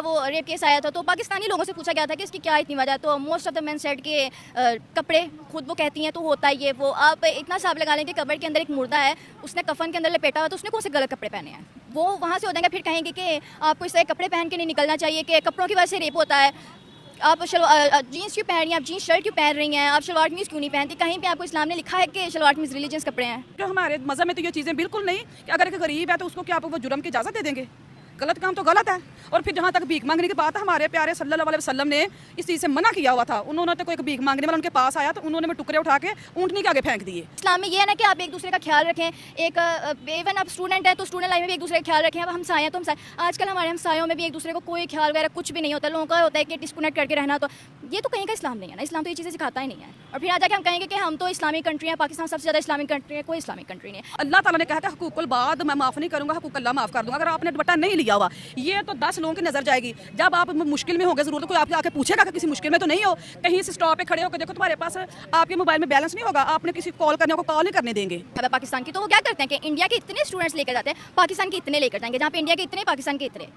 वो rape case आया था तो पाकिस्तानी लोगों से पूछा गया था कि इसकी क्या इतनी वजह, तो most of the main said के कपड़े, खुद वो कहती हैं तो होता है ये वो। आप इतना हिसाब लगा लें कि कब्र के अंदर एक मुर्दा है, उसने कफन के अंदर लपेटा हुआ, तो उसने कौन से गलत कपड़े पहने हैं। वो वहाँ से हो जाएंगे, फिर कहेंगे कि आपको इस तरह कपड़े पहन के नहीं निकलना चाहिए, कि कपड़ों की वजह से रेप होता है। आप जीन्स क्यों पहन रही हैं, आप जीन्स शर्ट क्यों पहन रही हैं, आप शलवार कमीज क्यों नहीं पहनती। कहीं पे आपको इस्लाम ने लिखा है कि शलवार कमीज रिलीजियस कपड़े हैं? जो हमारे मज़हब में तो ये चीज़ें बिल्कुल नहीं कि अगर एक गरीब है तो उसको क्या आप वो जुर्म की इजाज़त दे देंगे। गलत काम तो गलत है। और फिर जहाँ तक भीख मांगने की बात है, हमारे प्यारे सल्लल्लाहु अलैहि वसल्लम ने इस चीज़ से मना किया हुआ था। उन्होंने तो कोई भीख मांगने वाला उनके पास आया तो उन्होंने टुकड़े उठा के ऊँटनी के आगे फेंक दिए। इस्लाम में ये है ना कि आप एक दूसरे का ख्याल रखें। एक इवन आप स्टूडेंट है तो स्टूडेंट लाइफ में भी एक दूसरे का ख्याल रखें। अब हमसाए हैं तो हमसाए, आजकल हमारे हमसायों में भी एक दूसरे को कोई ख्याल वगैरह कुछ भी नहीं होता। लोगों का होता है कि डिस्कनेक्ट करके रहना, तो ये तो कहीं का इस्लाम नहीं है ना। इस्लाम तो ये चीज़ें सिखाता ही नहीं है। और फिर आ जाके हम कहेंगे कि हम तो इस्लामिक कंट्री है, पाकिस्तान सबसे ज़्यादा इस्लामिक कंट्री है। कोई इस्लामिक कंट्री नहीं है। अल्लाह ताला ने कहा था हुकूकुल बाद मैं माफ़ नहीं करूँगा, हुकूक अल्लाह माफ़ कर दूँगा। अगर आपने दुपट्टा नहीं लिया हुआ, ये तो 10 लोगों की नज़र जाएगी। जब आप मुश्किल में होंगे, ज़रूर कोई आपके आके पूछेगा कि किसी मुश्किल में तो नहीं हो। कहीं से स्टॉप पे खड़े होकर देखो, तुम्हारे पास आपके मोबाइल में बैलेंस नहीं होगा, आपने किसी कॉल करने को कॉल नहीं करने देंगे। अब पाकिस्तान की तो वो क्या करते हैं कि इंडिया के इतने स्टूडेंट्स लेकर जाते हैं, पाकिस्तान के इतने लेकर जाएंगे, जहाँ पे इंडिया के इतने, पाकिस्तान के इतने।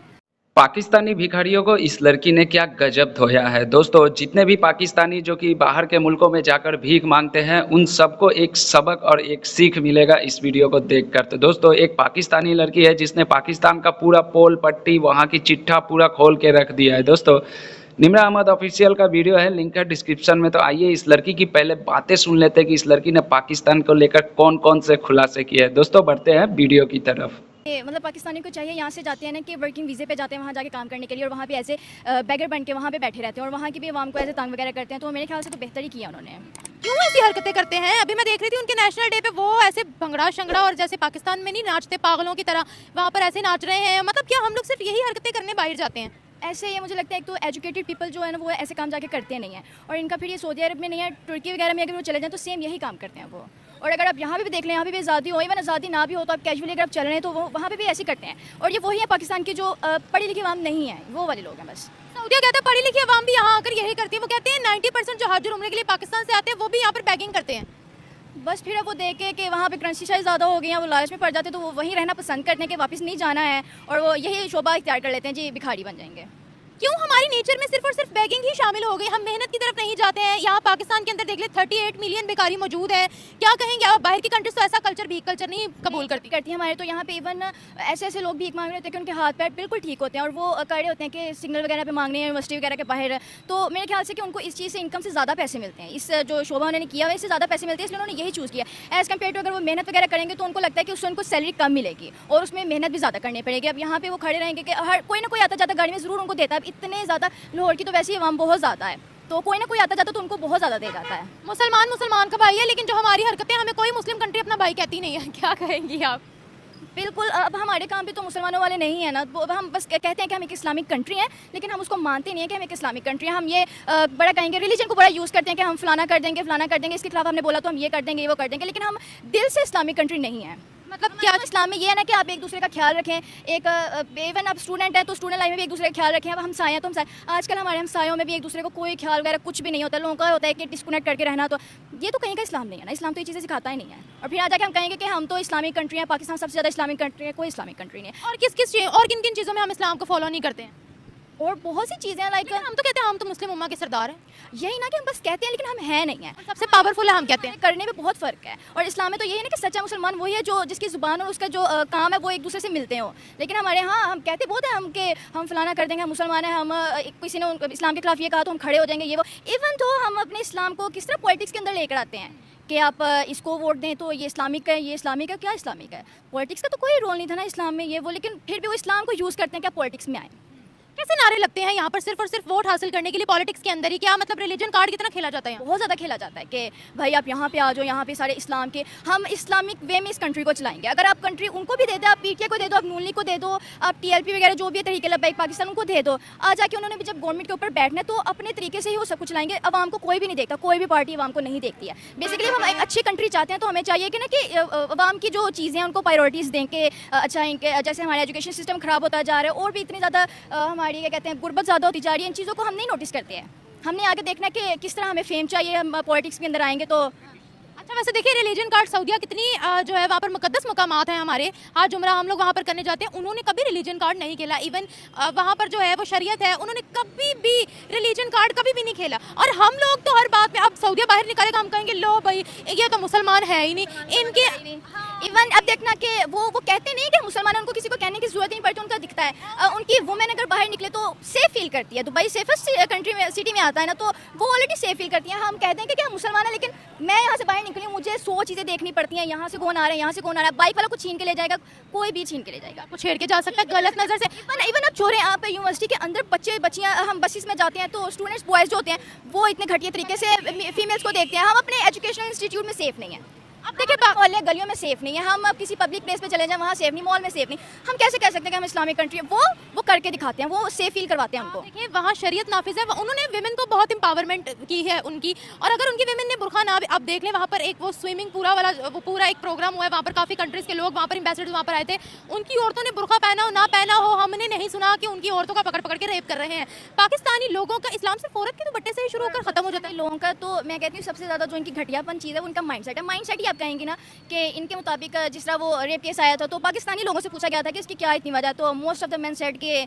पाकिस्तानी भिखारियों को इस लड़की ने क्या गजब धोया है। दोस्तों, जितने भी पाकिस्तानी जो कि बाहर के मुल्कों में जाकर भीख मांगते हैं, उन सबको एक सबक और एक सीख मिलेगा इस वीडियो को देखकर। तो दोस्तों, एक पाकिस्तानी लड़की है जिसने पाकिस्तान का पूरा पोल पट्टी, वहाँ की चिट्ठा पूरा खोल के रख दिया है। दोस्तों, निम्रा अहमद ऑफिशियल का वीडियो है, लिंक है डिस्क्रिप्शन में। तो आइए इस लड़की की पहले बातें सुन लेते हैं कि इस लड़की ने पाकिस्तान को लेकर कौन कौन से खुलासे किए हैं। दोस्तों, बढ़ते हैं वीडियो की तरफ। मतलब पाकिस्तानी को चाहिए, यहाँ से जाते हैं ना कि वर्किंग वीज़े पे जाते हैं, वहाँ जाके काम करने के लिए, और वहाँ पे ऐसे बैगर बन के वहाँ पे बैठे रहते हैं, और वहाँ की भी आवाम को ऐसे तंग वगैरह करते हैं। तो मेरे ख्याल से तो बेहतर ही किया उन्होंने। क्यों ऐसी हरकतें करते हैं? अभी मैं देख रही थी उनके नेशनल डे पे वो ऐसे भंगड़ा शंगड़ा और जैसे पाकिस्तान में नहीं नाचते पागलों की तरह, वहाँ पर ऐसे नाच रहे हैं। मतलब क्या हम लोग सिर्फ यही हरकतें करने बाहर जाते हैं? ऐसे ये मुझे लगता है एक तो एजुकेटेड पीपल जो है ना वो ऐसे काम जाके करते नहीं हैं, और इनका फिर ये सऊदी अरब में नहीं है, तुर्की वगैरह में अगर वो चले जाएँ तो सेम यही काम करते हैं वो। और अगर आप यहाँ पे भी देख लें, यहाँ पे भी आज़ादी हो, इवन आज़ादी ना भी हो तो आप कैजुअली अगर आप चल रहे हैं तो वो वहाँ पे भी ऐसे करते हैं। और ये वही है पाकिस्तान की जो पढ़ी लिखी आवाम नहीं है, वो वाले लोग हैं बस। सऊदिया कहता है पढ़ी लिखी आवाम भी यहाँ आकर यही करती है। वो कहते हैं 90% जो हज और उम्रे के लिए पाकिस्तान से आते हैं वो भी यहाँ पर बैगिंग करते हैं। बस फिर अब वो देख के कि वहाँ पे करेंसी शायद ज़्यादा हो गई है, वो लालच में पड़ जाते हैं, तो वो वहीं रहना पसंद करते हैं कि वापस नहीं जाना है, और वो यही शोभा इख्तियार कर लेते हैं, जी भिखारी बन जाएंगे। क्यों हमारी नेचर में सिर्फ और सिर्फ बैगिंग ही शामिल हो गई? हम मेहनत की तरफ नहीं जाते हैं। यहाँ पाकिस्तान के अंदर देख ले 38 मिलियन बेकारी मौजूद है। क्या कहेंगे आप? बाहर की कंट्रीज तो ऐसा कल्चर, भीख कल्चर नहीं कबूल करती। हमारे तो यहाँ पे इवन ऐसे ऐसे लोग भीख मांग रहे होते हैं कि उनके हाथ पैर बिल्कुल ठीक होते हैं, और वो खड़े होते हैं कि सिग्नल वगैरह पे मांगने हैं, यूनिवर्सिटी वगैरह के बाहर। तो मेरे ख्याल से कि उनको इस चीज़ से इनकम से ज़्यादा पैसे मिलते हैं, इस जो शोभा उन्होंने किया है इससे ज़्यादा पैसे मिलते हैं, इसलिए उन्होंने यही चूज़ किया। एज़ कम्पेयर टू अगर वो मेहनत वगैरह करेंगे तो उनको लगता है कि उससे उनको सैलरी कम मिलेगी और उसमें मेहनत भी ज़्यादा करनी पड़ेगी। अब यहाँ पे वो खड़े रहेंगे कि हर कोई ना कोई आता जाता गाड़ी में ज़रूर उनको देता है। अब इतने ज़्यादा लाहौर की तो वैसे ही आवाम बहुत ज़्यादा है, तो कोई ना कोई आता जाता तो उनको बहुत ज़्यादा दे जाता है। मुसलमान का भाई है, लेकिन जो हमारी हरकतें हमें कोई मुस्लिम कंट्री अपना भाई कहती नहीं है। क्या कहेंगी आप? बिल्कुल, अब हमारे काम भी तो मुसलमानों वाले नहीं है ना, तो हम बस कहते हैं कि हम एक इस्लामिक कंट्री हैं, लेकिन हम उसको मानते नहीं है कि हम एक इस्लामिक कंट्री हैं। हम ये बड़ा कहेंगे, रिलीजन को बड़ा यूज़ करते हैं कि हम फलाना कर देंगे, फलाना कर देंगे, इसके खिलाफ हमने बोला तो हम ये कर देंगे, वो कर देंगे, लेकिन हम दिल से इस्लामिक कंट्री नहीं है। मतलब क्या इस्लाम में ये है ना कि आप एक दूसरे का ख्याल रखें। एक इवन आप स्टूडेंट है तो स्टूडेंट लाइफ में भी एक दूसरे का ख्याल रखें। अब हमसाए हैं तो हमसाए, आजकल हमारे हमसायों में भी एक दूसरे को कोई ख्याल वगैरह कुछ भी नहीं होता। लोगों का होता है कि डिस्कनेक्ट करके रहना, तो ये तो कहीं का इस्लाम नहीं है ना। इस्लाम तो ये चीज़ें सिखाता ही नहीं है। और फिर आ जाके हम कहेंगे कि हम तो इस्लामिक कंट्री है, पाकिस्तान सबसे ज़्यादा इस्लामिक कंट्री है। कोई इस्लामिक कंट्री नहीं है। और किन किन चीज़ों में हम इस्लाम को फॉलो नहीं करते हैं? और बहुत सी चीज़ें लाइक हम तो कहते हैं हम तो मुस्लिम उम्मा के सरदार हैं। यही ना कि हम बस कहते हैं लेकिन हम हैं नहीं हैं। सबसे पावरफुल है हम कहते हैं। करने में बहुत फ़र्क है। और इस्लाम में तो यही है ना कि सच्चा मुसलमान वही है जो जिसकी ज़ुबान और उसका जो काम है वो एक दूसरे से मिलते हो। लेकिन हमारे यहाँ हम कहते बहुत हैं हम कि हम फलाना कर देंगे, हम मुसलमान हैं, हम किसी ने इस्लाम के खिलाफ ये कहा तो हम खड़े हो जाएंगे, ये वो। इवन तो हम अपने इस्लाम को किस तरह पॉलिटिक्स के अंदर लेकर आते हैं कि आप इसको वोट दें तो ये इस्लामिक है, ये इस्लामिक है। क्या इस्लामिक है? पॉलिटिक्स का तो कोई रोल नहीं था ना इस्लाम में, ये वो, लेकिन फिर भी वो इस्लाम को यूज़ करते हैं क्या पॉलिटिक्स में आए। कैसे नारे लगते हैं यहाँ पर सिर्फ और सिर्फ वोट हासिल करने के लिए पॉलिटिक्स के अंदर ही? क्या मतलब रिलीजन कार्ड कितना खेला जाता है? बहुत ज़्यादा खेला जाता है कि भाई आप यहाँ पे आ जाओ, यहाँ पे सारे इस्लाम के, हम इस्लामिक वे में इस कंट्री को चलाएंगे। अगर आप कंट्री उनको भी दे दो, आप पीटीआई को दे दो, आप नून लीग को दे दो, आप टीएलपी वगैरह जो भी है तरीके लब्बैक पाकिस्तान उनको दे दो, आ जाके उन्होंने भी जब गवर्नमेंट के ऊपर बैठना है तो अपने तरीके से ही वो सब कुछ चलाएंगे। अवाम को कोई भी नहीं देखता, कोई भी पार्टी अवाम को नहीं देखती है। बेसिकली हम एक अच्छी कंट्री चाहते हैं तो हमें चाहिए कि ना कि अवाम की जो चीज़ें हैं उनको प्रायोरिटीज़ दें कि अच्छा इनके जैसे हमारा एजुकेशन सिस्टम ख़राब होता जा रहा है और भी इतनी ज़्यादा हमारी क्या कहते हैं गुर्बत ज़्यादा होती जा रही है। इन चीज़ों को हम नहीं नोटिस करते हैं। हमने आगे देखना कि किस तरह हमें फेम चाहिए, हम पॉलिटिक्स के अंदर आएंगे तो। अच्छा वैसे देखिए रिलीजन कार्ड सऊदीया कितनी जो है वहाँ पर मुकद्दस मकामात हैं हमारे, आज उम्रा हम लोग वहाँ पर करने जाते हैं, उन्होंने कभी रिलीजन कार्ड नहीं खेला। इवन वहाँ पर जो है वो शरीयत है, उन्होंने कभी भी रिलीजन कार्ड कभी भी नहीं खेला। और हम लोग तो हर बात में, अब सऊदीया बाहर निकालेगा हम कहेंगे लो भाई ये तो मुसलमान है ही नहीं, इनके इवन अब देखना कि वो कहते नहीं कि मुसलमान, उनको किसी को कहने की जरूरत नहीं पड़ती, उनका दिखता है। उनकी वुमेन अगर बाहर निकले तो सेफ फील करती है। दुबई सेफेस्ट कंट्री में, सिटी में आता है ना, तो वो ऑलरेडी सेफ फील करती है। हम कहते हैं कि हम मुसलमान हैं, लेकिन मैं यहाँ से बाहर निकली हूँ, मुझे 100 चीज़ें देखनी पड़ती हैं। यहाँ से कौन आ रहा है, यहाँ से कौन आ रहा है, बाइक वाला कुछ छीन के ले जाएगा, कोई भी छीन के ले जाएगा, कुछ छेड़ के जा सकता है गलत नज़र से। इवन अब छोड़े, आप यूनिवर्सिटी के अंदर बच्चे बच्चियाँ, हम बसेस में जाते हैं तो स्टूडेंट्स बॉयज़ जो होते हैं वो इतने घटिया तरीके से फीमेल्स को देखते हैं। हम अपने एजुकेशनल इंस्टीट्यूट में सेफ नहीं है। अब देखिए मोहल्ले गलियों में सेफ नहीं है, हम अब किसी पब्लिक प्लेस पे चले जाएं वहाँ सेफ नहीं, मॉल में सेफ नहीं। हम कैसे कह सकते हैं कि हम इस्लामिक कंट्री है? वो करके दिखाते हैं, वो सेफ फील करवाते हैं हमको। देखिए वहाँ शरीयत नाफिज है, उन्होंने विमेन को बहुत एम्पावरमेंट की है उनकी। और अगर उनकी विमेन ने बुरखा ना, अब देख लें वहाँ पर एक वो स्विमिंग वो पूरा एक प्रोग्राम हुआ है, वहाँ पर काफ़ी कंट्रीज़ के लोग, वहाँ पर एम्बेसडर्स वहाँ पर आए थे, उनकी औरतों ने बुरखा पहना हो ना पहना हो, हमने नहीं सुना कि उनकी औरतों का पकड़ पकड़ के रेप कर रहे हैं। पाकिस्तानी लोगों का इस्लाम से औरत के दुपट्टे से ही शुरू होकर खत्म हो जाता है। लोगों का तो मैं कहती हूँ सबसे ज़्यादा जो इनकी घटियापन चीज़ है उनका माइंडसेट है। माइंडसेट ही आप कहेंगे ना कि इनके मुताबिक जिस तरह वो रेप केस आया था तो पाकिस्तानी लोगों से पूछा गया था कि इसकी क्या इतनी वजह, तो most of the main set के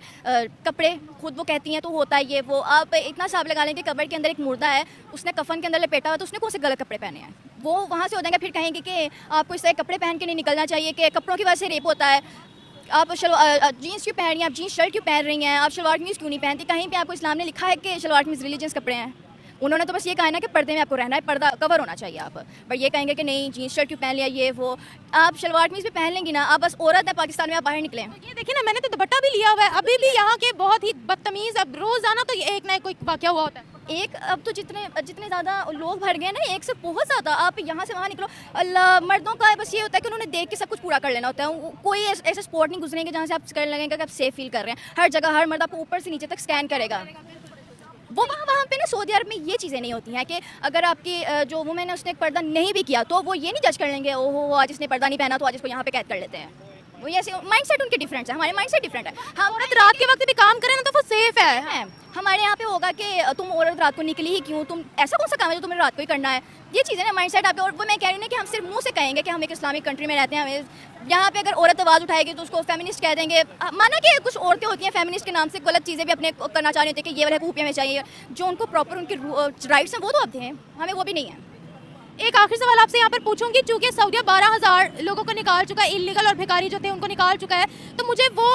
कपड़े खुद वो कहती हैं तो होता है ये वो। आप इतना हिसाब लगा लें कि कब्र के अंदर एक मुर्दा है, उसने कफन के अंदर लपेटा हुआ, तो उसने कौन से गलत कपड़े पहने हैं? वो वहाँ से हो जाएंगे, फिर कहेंगे कि आपको इस तरह कपड़े पहन के नहीं निकलना चाहिए, कि कपड़ों की वजह से रेप होता है। आप जीन्स क्यों पहन रही हैं, आप जीन्स शर्ट क्यों पहन रही हैं, आप शलवार कमीज़ क्यों नहीं पहनती? कहीं पे आपको इस्लाम ने लिखा है कि शलवार कमीज़ रिलीजियस कपड़े हैं? उन्होंने तो बस ये कहा है ना कि पर्दे में आपको रहना है, पर्दा कवर होना चाहिए आप। बट ये कहेंगे कि नहीं जीन्स शर्ट क्यों पहन लिया, ये वो। आप शलवार कमीज़ भी पहन लेंगी ना, आप बस औरत है पाकिस्तान में, आप बाहर निकलें। ये देखिए ना, मैंने तो दुपट्टा भी लिया हुआ है, अभी भी यहाँ के बहुत ही बदतमीज़, अब रोज़ाना तो एक ना कोई वाक़या हुआ होता है। एक अब तो जितने ज़्यादा लोग भर गए ना, एक से बहुत ज़्यादा। आप यहाँ से वहाँ निकलो, अल्लाह, मर्दों का बस ये होता है कि उन्होंने देख के सब कुछ पूरा कर लेना होता है। कोई ऐसा स्पॉट नहीं गुजरेंगे जहाँ से आप करने लगेंगे कि आप सेफ फील कर रहे हैं। हर जगह हर मर्द आपको ऊपर से नीचे तक स्कैन करेगा। वो वहाँ पे ना सऊदी अरब में ये चीज़ें नहीं होती हैं कि अगर आपकी जो वुमेन है उसने एक पर्दा नहीं भी किया तो वो ये नहीं जज कर लेंगे, ओहो आज इसने पर्दा नहीं पहना तो आज इसको यहाँ पे कैद कर लेते हैं। वो ऐसे माइंडसेट उनके डिफरेंट है, हमारे माइंडसेट डिफरेंट है। हम औरत रात के वक्त भी काम करें ना तो वो सेफ है। हमारे यहाँ पे होगा कि तुम औरत रात को निकली ही क्यों, तुम ऐसा कौन सा काम है जो तुम्हें रात को ही करना है? ये चीज़ें ना माइंडसेट आप। और वो मैं कह रही हूँ ना कि हम सिर्फ मुंह से कहेंगे कि हम एक इस्लामिक कंट्री में रहते हैं, हमें यहाँ पे अगर औरत आवाज़ उठाएगी तो उसको फेमिनिस्ट कह देंगे। माना कि कुछ औरतें होती हैं फेमिनिस्ट के नाम से गलत चीज़ें भी अपने करना चाह रही होती है कि ये वाला कूपिया में चाहिए, जो उनको प्रॉपर उनके राइट्स हैं वो तो अब दें, हमें वो भी नहीं है। एक आखिरी सवाल आपसे यहाँ पर पूछूंगी, चूंकि सऊदीया 12,000 लोगों को निकाल चुका है, इलीगल और भिखारी जो थे उनको निकाल चुका है, तो मुझे वो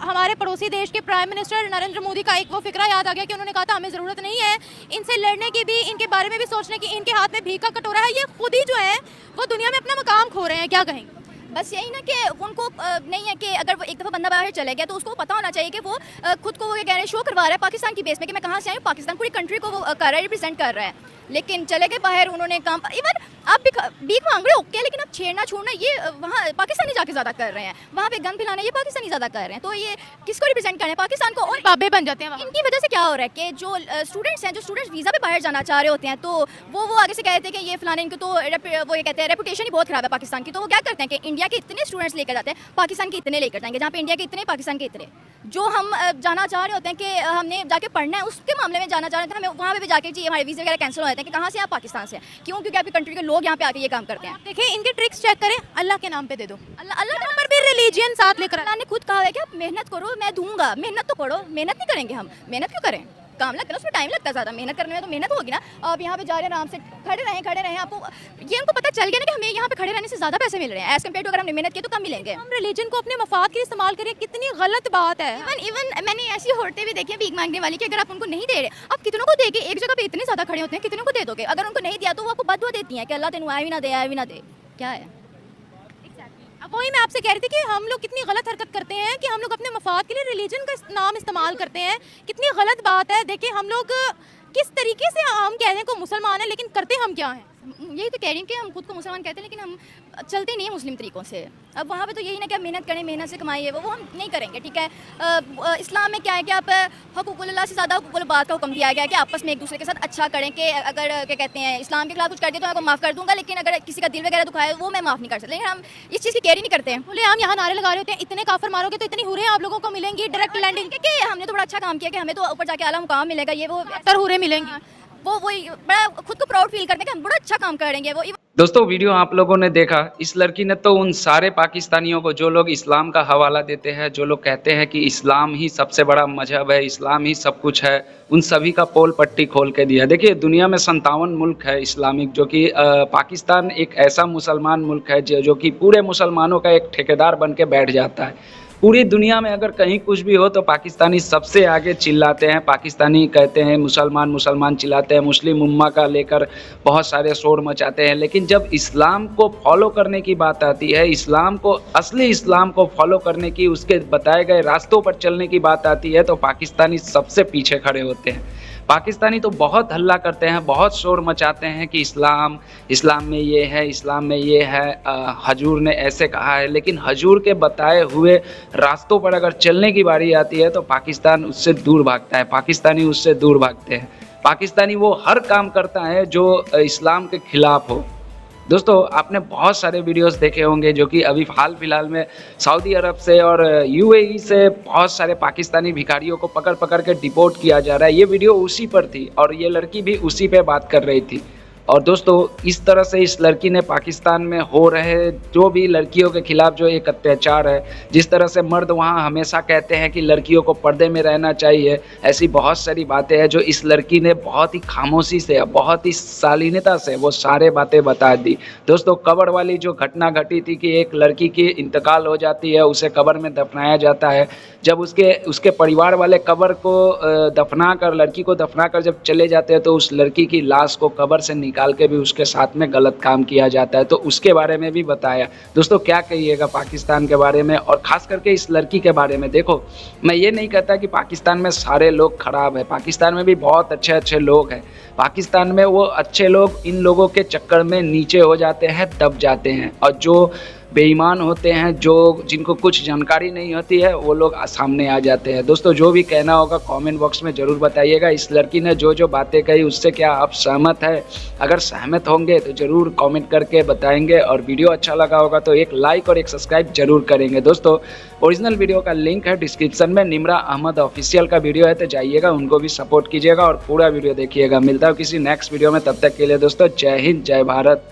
हमारे पड़ोसी देश के प्राइम मिनिस्टर नरेंद्र मोदी का एक वो फिक्रा याद आ गया कि उन्होंने कहा था हमें ज़रूरत नहीं है इनसे लड़ने की भी, इनके बारे में भी सोचने की, इनके हाथ में भीख का कटोरा है, ये खुद ही जो है वो दुनिया में अपना मकाम खो रहे हैं। क्या कहेंगे? बस यही ना कि उनको नहीं है कि अगर वो एक दफ़ा बंदा बाहर चले गया तो उसको पता होना चाहिए कि वो खुद को वो कह रहे हैं, शो करवा रहा है पाकिस्तान की बेस में कि मैं कहाँ से आई हूँ, पाकिस्तान पूरी कंट्री को वो कर रहा है, रिप्रेजेंट कर रहा है। लेकिन चले गए बाहर, उन्होंने काम, इवन आप भीख मांग रहे हो ओके, लेकिन आप छेड़ना छोड़ना ये वहाँ पाकिस्तानी जाके ज़्यादा कर रहे हैं, वहाँ पे गन फैलाना ये पाकिस्तानी ज़्यादा कर रहे हैं। तो ये किसको रिप्रेजेंट कर रहे हैं? पाकिस्तान को। और बाबे बन जाते हैं। इनकी वजह से क्या हो रहा है कि जो स्टूडेंट्स हैं, जो स्टूडेंट्स वीज़ा पे बाहर जाना चाह रहे होते हैं, तो वो आगे से कहते हैं कि ये फलाने, इनको तो वो ये कहते हैं रेपुटेशन ही बहुत ख़राब है पाकिस्तान की। तो वो क्या करते हैं कि इंडिया के इतने स्टूडेंट्स लेकर जाते हैं, पाकिस्तान के इतने लेकर जाएंगे, जहाँ पे इंडिया के इतने पाकिस्तान के इतने। जो हम जाना चाह रहे होते हैं कि हमने जाके पढ़ना है, उसके मामले में जाना चाह रहे थे, हमें वहाँ पे भी जाके जी हमारे वीज़े वगैरह कैंसिल हो जाते हैं कि कहाँ से आप पाकिस्तान से। क्यों? क्योंकि आपकी कंट्री के लोग यहाँ पे आके ये काम करते हैं। देखिए इनके ट्रिक्स चेक करें, अल्लाह के नाम पे दे दो, अल्लाह के नाम पर भी रिलीजियन साथ लेकर। अल्लाह ने खुद कहा है कि आप मेहनत करो, मैं दूंगा। मेहनत तो करो, मेहनत नहीं करेंगे हम, मेहनत क्यों करें? काम लगता है उसमें टाइम लगता है ज़्यादा, मेहनत करने में तो मेहनत होगी ना। आप यहाँ पे जा रहे हैं आराम से, खड़े रहें, आपको ये उनको पता चल गया ना कि हमें यहाँ पे खड़े रहने से ज़्यादा पैसे मिल रहे हैं एज़ कम्पेयर टू अगर हमने मेहनत की तो कम मिलेंगे। हम रिलीजन को अपने मफाद के लिए इस्तेमाल करें, कितनी गलत बात है। इवन मैंने ऐसी औरतें भी देखी है भीख मांगने वाली कि अगर आप उनको नहीं दे रहे, आप कितनों को देंगे? एक जगह पे इतने ज़्यादा खड़े होते हैं, कितनों को दे दोगे? अगर उनको नहीं दिया तो वो आपको बददुआ देती हैं कि अल्लाह तेनू आए भी ना दे, आए भी ना दे। क्या है? अब वही मैं आपसे कह रही थी कि हम लोग कितनी गलत हरकत करते हैं कि हम लोग अपने मफाद के लिए रिलीजन का नाम इस्तेमाल करते हैं, कितनी गलत बात है। देखिए हम लोग किस तरीके से हम कह रहे हैं को मुसलमान है, लेकिन करते हम क्या हैं? यही तो कह रही हूँ कि हम खुद को मुसलमान कहते हैं, लेकिन हम चलते नहीं हैं मुस्लिम तरीक़ों से। अब वहाँ पे तो यही ना कि आप मेहनत करें, मेहनत से कमाइए, वो हम नहीं करेंगे। ठीक है, इस्लाम में क्या है कि आप हुकूकुल्लाह से ज़्यादा हुकूकुल बात का हुक्म दिया गया है कि आपस में एक दूसरे के साथ अच्छा करें। कि अगर क्या कहते हैं इस्लाम के खिलाफ कुछ कर दिया तो मैं आपको माफ़ कर दूँगा, लेकिन अगर किसी का दिल वगैरह दुखाए वो मैं माफ़ नहीं कर सकता। लेकिन हम इस चीज़ की केयर ही नहीं करते हैं। बोले हम यहाँ नारे लगा रहे होते हैं, इतने काफिर मारोगे तो इतनी हुरें आप लोगों को मिलेंगी, डायरेक्ट लैंडिंग कि हमने तो बड़ा अच्छा काम किया कि हमें तो ऊपर जाके आला मुकाम मिलेगा, ये वो हुरें मिलेंगी। वो वही बड़ा खुद को प्राउड फील करते हैं कि हम बड़ा अच्छा काम करेंगे। वो दोस्तों वीडियो आप लोगों ने देखा, इस लड़की ने तो उन सारे पाकिस्तानियों को जो लोग इस्लाम का हवाला देते हैं, जो लोग कहते हैं कि इस्लाम ही सबसे बड़ा मजहब है, इस्लाम ही सब कुछ है, उन सभी का पोल पट्टी खोल के दिया। देखिए दुनिया में 57 मुल्क है इस्लामिक, जो कि पाकिस्तान एक ऐसा मुसलमान मुल्क है जो कि पूरे मुसलमानों का एक ठेकेदार बन के बैठ जाता है। पूरी दुनिया में अगर कहीं कुछ भी हो तो पाकिस्तानी सबसे आगे चिल्लाते हैं, पाकिस्तानी कहते हैं मुसलमान मुसलमान चिल्लाते हैं, मुस्लिम उम्मा का लेकर बहुत सारे शोर मचाते हैं। लेकिन जब इस्लाम को फॉलो करने की बात आती है, इस्लाम को असली इस्लाम को फॉलो करने की, उसके बताए गए रास्तों पर चलने की बात आती है तो पाकिस्तानी सबसे पीछे खड़े होते हैं। पाकिस्तानी तो बहुत हल्ला करते हैं, बहुत शोर मचाते हैं कि इस्लाम में ये है, इस्लाम में ये है, हजूर ने ऐसे कहा है। लेकिन हजूर के बताए हुए रास्तों पर अगर चलने की बारी आती है तो पाकिस्तान उससे दूर भागता है, पाकिस्तानी उससे दूर भागते हैं। पाकिस्तानी वो हर काम करता है जो इस्लाम के खिलाफ हो। दोस्तों आपने बहुत सारे वीडियोस देखे होंगे जो कि अभी हाल फिलहाल में सऊदी अरब से और यूएई से बहुत सारे पाकिस्तानी भिखारियों को पकड़ पकड़ के डिपोर्ट किया जा रहा है। ये वीडियो उसी पर थी और ये लड़की भी उसी पे बात कर रही थी। और दोस्तों इस तरह से इस लड़की ने पाकिस्तान में हो रहे जो भी लड़कियों के खिलाफ जो एक अत्याचार है, जिस तरह से मर्द वहाँ हमेशा कहते हैं कि लड़कियों को पर्दे में रहना चाहिए, ऐसी बहुत सारी बातें हैं जो इस लड़की ने बहुत ही खामोशी से, बहुत ही शालीनता से वो सारे बातें बता दी। दोस्तों कब्र वाली जो घटना घटी थी कि एक लड़की की इंतकाल हो जाती है, उसे कब्र में दफनाया जाता है। जब उसके परिवार वाले कब्र को दफना कर, लड़की को दफना कर जब चले जाते हैं तो उस लड़की की लाश को कब्र से निकाल के भी उसके साथ में गलत काम किया जाता है। तो उसके बारे में भी बताया। दोस्तों क्या कहिएगा पाकिस्तान के बारे में और ख़ास करके इस लड़की के बारे में। देखो मैं ये नहीं कहता कि पाकिस्तान में सारे लोग ख़राब हैं, पाकिस्तान में भी बहुत अच्छे अच्छे लोग हैं। पाकिस्तान में वो अच्छे लोग इन लोगों के चक्कर में नीचे हो जाते हैं, दब जाते हैं, और जो बेईमान होते हैं, जो जिनको कुछ जानकारी नहीं होती है, वो लोग सामने आ जाते हैं। दोस्तों जो भी कहना होगा कमेंट बॉक्स में ज़रूर बताइएगा। इस लड़की ने जो जो बातें कही उससे क्या आप सहमत है? अगर सहमत होंगे तो ज़रूर कमेंट करके बताएंगे, और वीडियो अच्छा लगा होगा तो एक लाइक और एक सब्सक्राइब जरूर करेंगे। दोस्तों ओरिजिनल वीडियो का लिंक है डिस्क्रिप्शन में, निम्रा अहमद ऑफिशियल का वीडियो है तो जाइएगा, उनको भी सपोर्ट कीजिएगा और पूरा वीडियो देखिएगा। मिलता है किसी नेक्स्ट वीडियो में, तब तक के लिए दोस्तों जय हिंद जय भारत।